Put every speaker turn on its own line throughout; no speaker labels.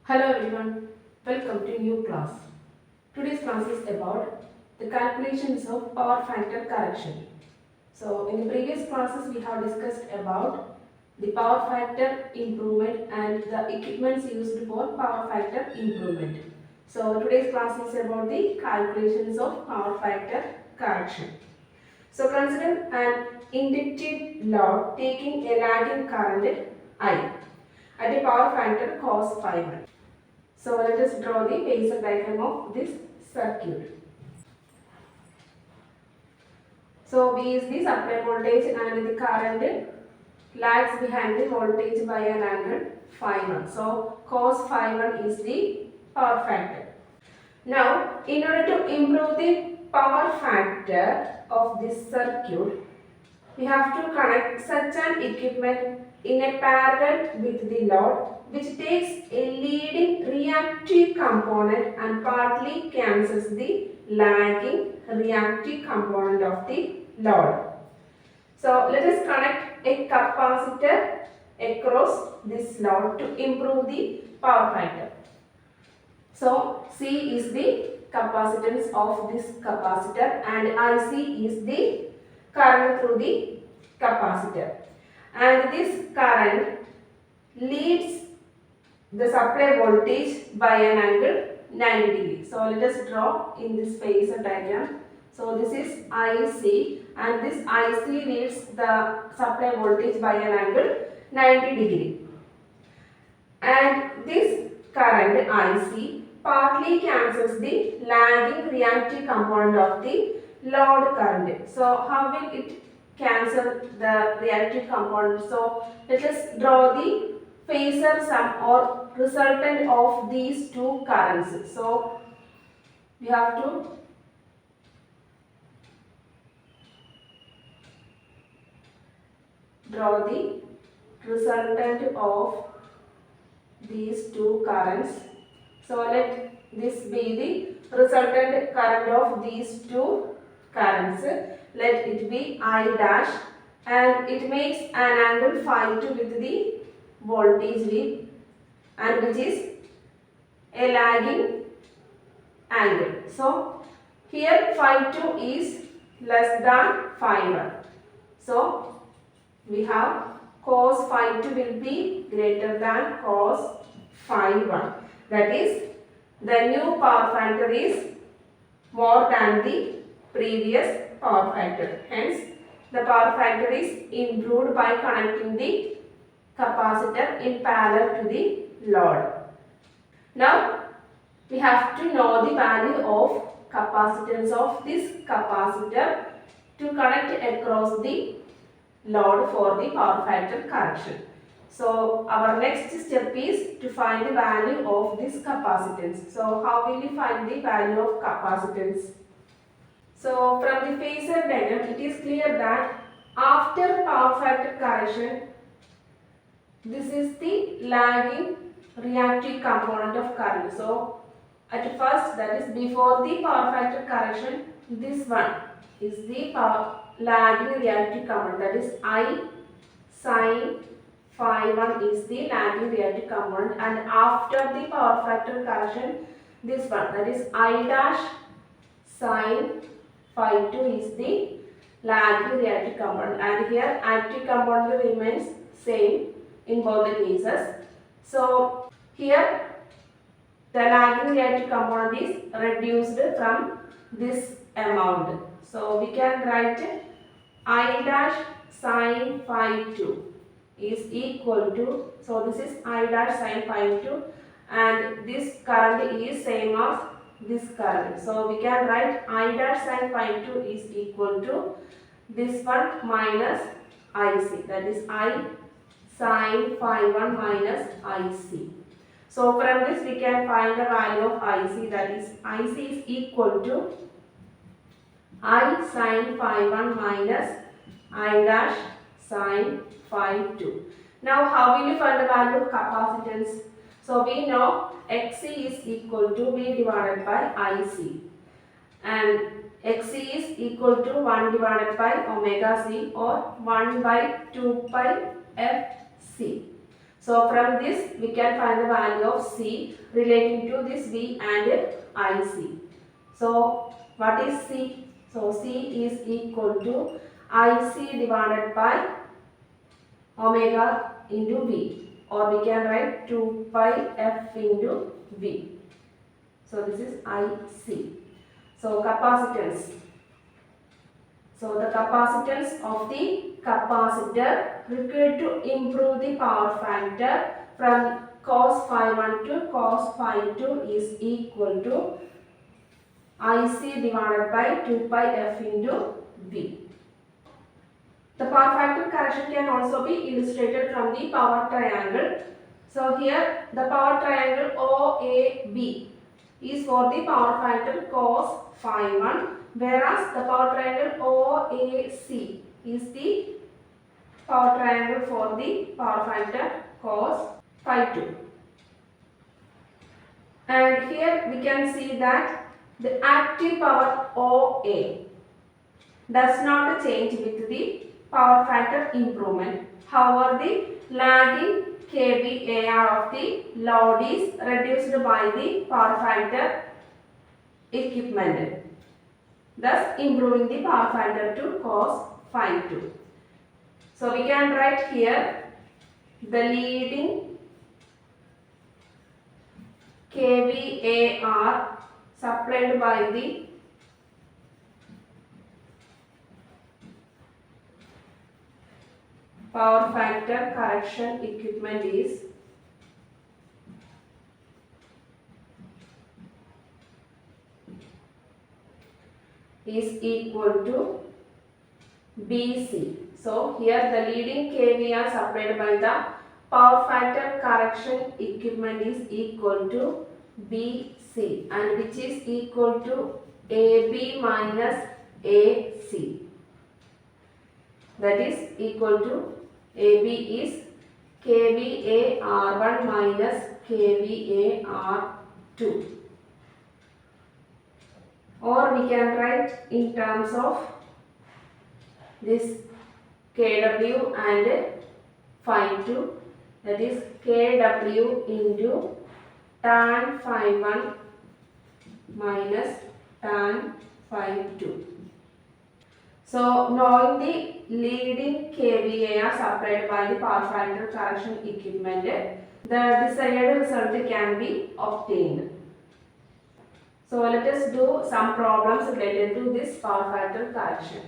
Hello everyone, welcome to new class. Today's class is about the calculations of power factor correction. So in the previous classes we have discussed about the power factor improvement and the equipments used for power factor improvement. So today's class is about the calculations of power factor correction. So consider an inductive load taking a lagging current I at a power factor cos phi 1. So let us draw the phasor diagram of this circuit. So V is the supply voltage and the current lags behind the voltage by an angle phi 1. So cos phi 1 is the power factor. Now in order to improve the power factor of this circuit, we have to connect such an equipment in a parallel with the load, which takes a leading reactive component and partly cancels the lagging reactive component of the load. So let us connect a capacitor across this load to improve the power factor. So C is the capacitance of this capacitor and IC is the current through the capacitor, and this current leads the supply voltage by an angle 90 degrees. So let us draw in this phasor diagram. So this is IC and this IC leads the supply voltage by an angle 90 degree, and this current IC partly cancels the lagging reactive component of the load current. So how will it cancel the reactive component? So let us draw the phasor sum or resultant of these two currents. So we have to draw the resultant of these two currents. So let this be the resultant current of these two currents. Let it be I dash, and it makes an angle phi 2 with the voltage V, and which is a lagging angle. So here phi 2 is less than phi 1. So we have cos phi 2 will be greater than cos phi 1. That is, the new power factor is more than the previous power factor. Hence, the power factor is improved by connecting the capacitor in parallel to the load. Now, we have to know the value of capacitance of this capacitor to connect across the load for the power factor correction. So our next step is to find the value of this capacitance. So how will we find the value of capacitance? So from the phasor diagram, it is clear that after power factor correction, this is the lagging reactive component of current. So at first, that is before the power factor correction, this one is the lagging reactive component, that is I sin phi 1 is the lagging reactive component, and after the power factor correction, this one, that is I dash sin phi 2 is the lagging reactive component, and here active component remains same in both the cases. So here the lagging reactive component is reduced from this amount. So we can write I dash sin phi 2 is equal to, so this is I dash sin phi 2, and this current is same as this current. So we can write I dash sin phi 2 is equal to this one minus IC, that is I sin phi 1 minus IC. So from this we can find the value of IC, that is IC is equal to I sin phi 1 minus I dash sin phi 2. Now how will you find the value of capacitance? So we know Xc is equal to V divided by IC, and Xc is equal to 1 divided by omega C or 1 by 2 pi Fc. So from this we can find the value of C relating to this V and IC. So what is C? So C is equal to IC divided by omega into V, or we can write 2 pi F into V. So this is IC. So capacitance. So the capacitance of the capacitor required to improve the power factor from cos phi 1 to cos phi 2 is equal to IC divided by 2 pi F into V. The power factor correction can also be illustrated from the power triangle. So here the power triangle OAB is for the power factor cos phi 1, whereas the power triangle OAC is the power triangle for the power factor cos phi 2. And here we can see that the active power OA does not change with the power factor improvement. However, the lagging kVAR of the load is reduced by the power factor equipment, thus improving the power factor to cos phi 2. So we can write here the leading kVAR supplied by the power factor correction equipment is equal to BC. So here the leading kVAR supplied by the power factor correction equipment is equal to BC, and which is equal to AB minus AC. That is equal to AB is kVAR1 minus kVAR2, or we can write in terms of this kW and phi 2, that is kW into tan phi 1 minus tan phi 2. So knowing the leading kVAR supplied by the power factor correction equipment, the desired result can be obtained. So let us do some problems related to this power factor correction.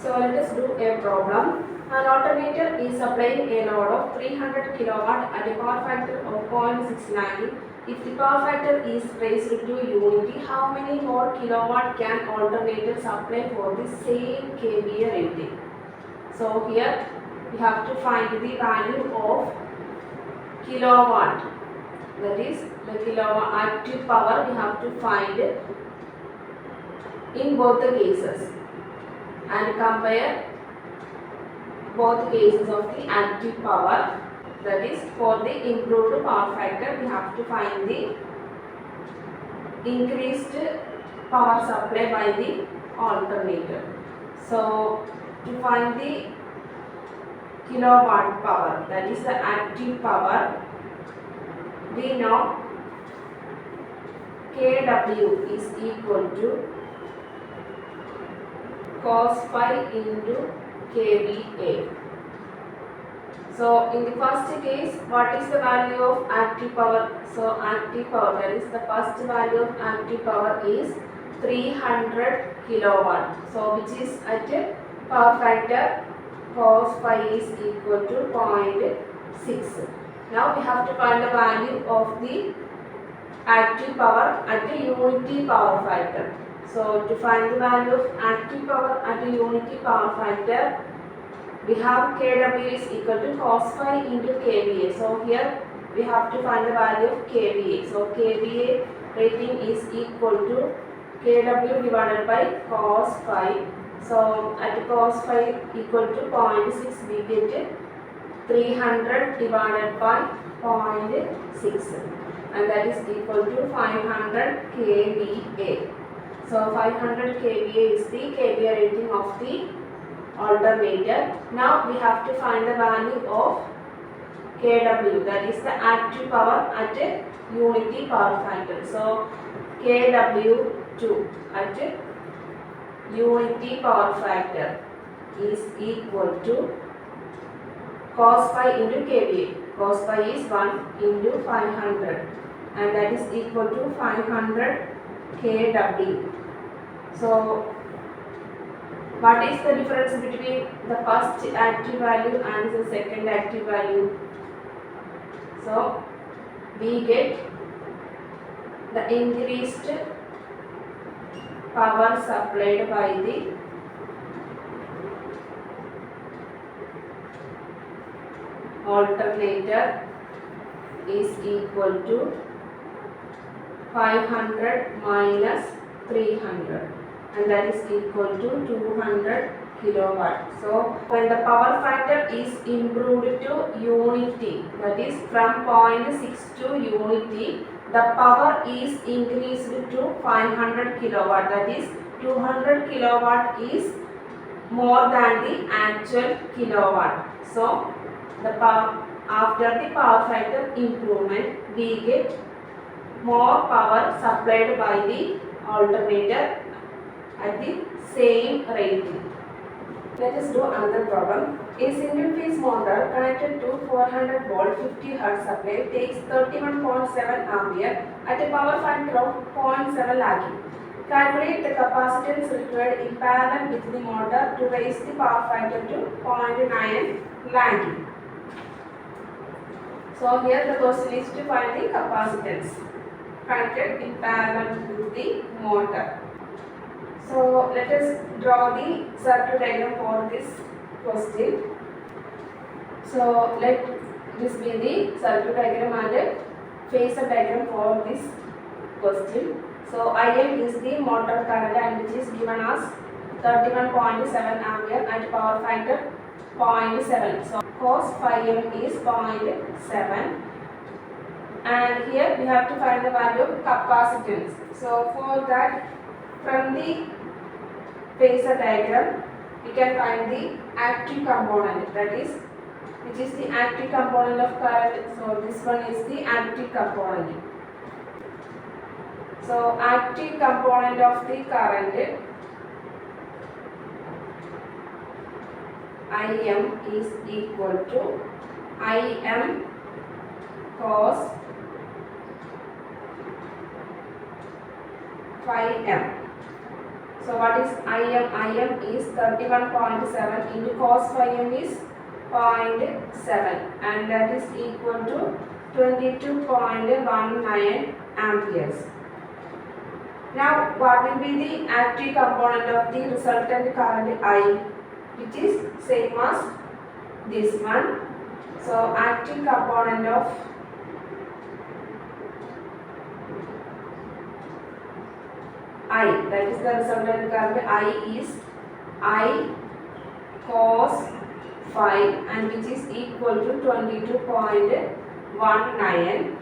So let us do a problem. An alternator is supplying a load of 300 kilowatt at a power factor of 0.69. If the power factor is raised to unity, how many more kilowatt can alternator supply for the same kVA rating? So here we have to find the value of kilowatt. That is the kilowatt active power we have to find in both the cases and compare both cases of the active power. That is, for the improved power factor we have to find the increased power supply by the alternator. So to find the kilowatt power, that is the active power, we know kW is equal to cos phi into kVA. So in the first case, what is the value of active power? So active power, that is the first value of active power is 300 kilowatt. So which is at power factor cos phi is equal to 0.6. Now we have to find the value of the active power at a unity power factor. So to find the value of active power at a unity power factor, we have kW is equal to cos phi into kVA. So here we have to find the value of kVA. So kVA rating is equal to kW divided by cos phi. So at cos phi equal to 0.6, we get 300 divided by 0.6, and that is equal to 500 kVA. So 500 kVA is the kVA rating of the alternator. Now we have to find the value of kW, that is the active power at unity power factor. So kW2 at unity power factor is equal to cos phi into kVA. Cos phi is 1 into 500 and that is equal to 500 kW. So what is the difference between the first active value and the second active value? So we get the increased power supplied by the alternator is equal to 500 minus 300 and that is equal to 200 kilowatt. So when the power factor is improved to unity, that is from 0.6 to unity, the power is increased to 500 kilowatt, that is 200 kilowatt is more than the actual kilowatt. So the power, after the power factor improvement, we get more power supplied by the alternator at the same rating. Let us do another problem. A single phase motor connected to 400 volt 50 Hz supply takes 31.7 ampere at a power factor of 0.7 lagging. Calculate the capacitance required in parallel with the motor to raise the power factor to 0.9 lagging. So here the question is to find the capacitance connected in parallel with the motor. So let us draw the circuit diagram for this question. So let this be the circuit diagram and phasor diagram for this question. So IM is the motor current and which is given as 31.7 ampere at power factor 0.7. So cos phi m is 0.7 and here we have to find the value of capacitance. So for that, from the phasor diagram we can find the active component, that is which is the active component of current. So this one is the active component. So active component of the current IM is equal to IM cos phi m. So what is IM? IM is 31.7 into cos phi m is 0.7 and that is equal to 22.19 amperes. Now what will be the active component of the resultant current I, which is same as this one. So active component of I, that is the resultant current I is I cos phi and which is equal to 22.19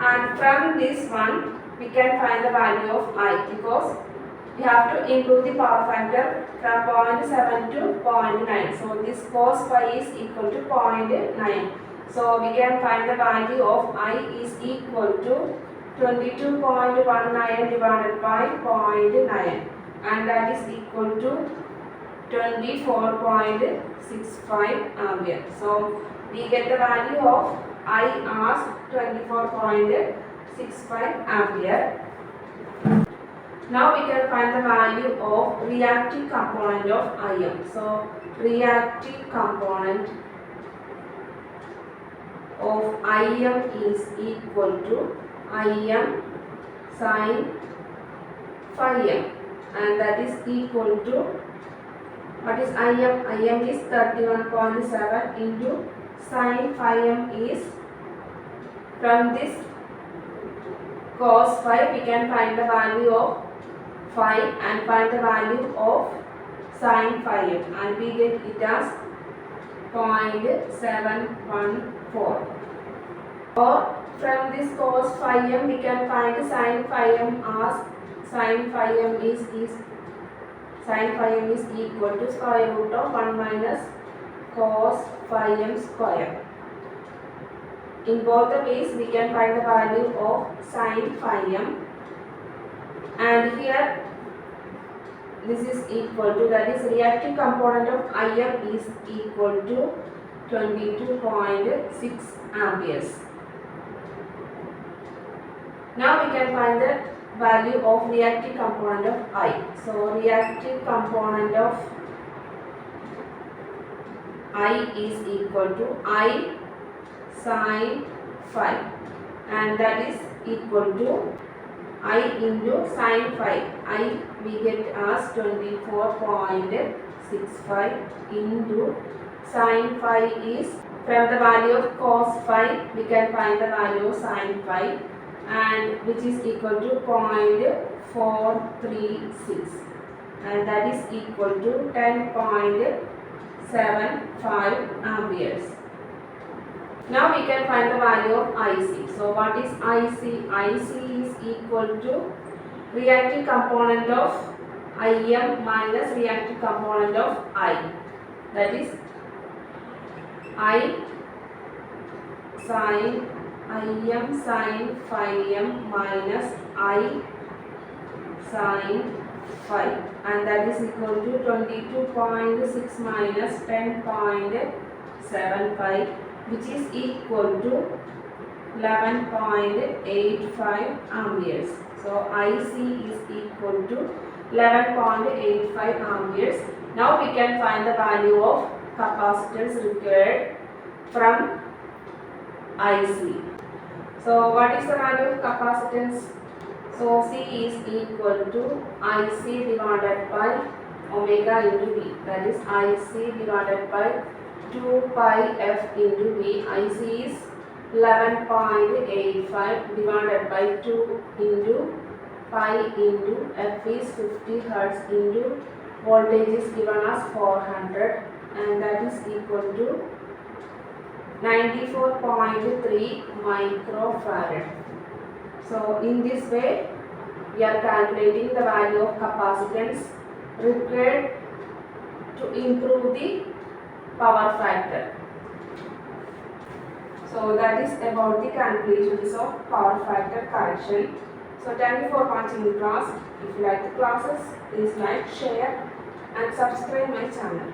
and from this one we can find the value of I because we have to improve the power factor from 0.7 to 0.9. So this cos phi is equal to 0.9. So we can find the value of I is equal to 22.19 divided by 0.9 and that is equal to 24.65 ampere. So we get the value of I as 24.65 ampere. Now we can find the value of reactive component of IM. So reactive component of IM is equal to IM sin phi m and that is equal to what is IM? IM is 31.7 into sin phi m is, from this cos phi we can find the value of phi and find the value of sin phi m and we get it as 0.714. Or from this cos phi m we can find sin phi m as sin phi m is equal to square root of 1 minus cos phi m square. in both the ways we can find the value of sin phi m, and here this is equal to, that is reactive component of Im is equal to 22.6 amperes. Now we can find the value of reactive component of I. So reactive component of I is equal to I sin phi, and that is equal to I into sin phi. I we get as 24.65 into sin phi is, from the value of cos phi we can find the value of sin phi, and which is equal to 0.436, and that is equal to 10.75 amperes. Now we can find the value of IC. So what is IC? IC is equal to reactive component of Im minus reactive component of I. That is I sin Im sin phi m minus I sin phi, and that is equal to 22.6 minus 10.75, which is equal to 11.85 amperes. So IC is equal to 11.85 amperes. Now we can find the value of capacitance required from IC. So what is the value of capacitance? So C is equal to IC divided by omega into V. That is IC divided by 2 pi f into V. IC is 11.85 divided by 2 into pi into f is 50 hertz into voltage is given as 400, and that is equal to 94.3 microfarad. So in this way we are calculating the value of capacitance required to improve the power factor. So that is about the calculations of power factor correction. So thank you for watching the class. If you like the classes, please like, share and subscribe my channel.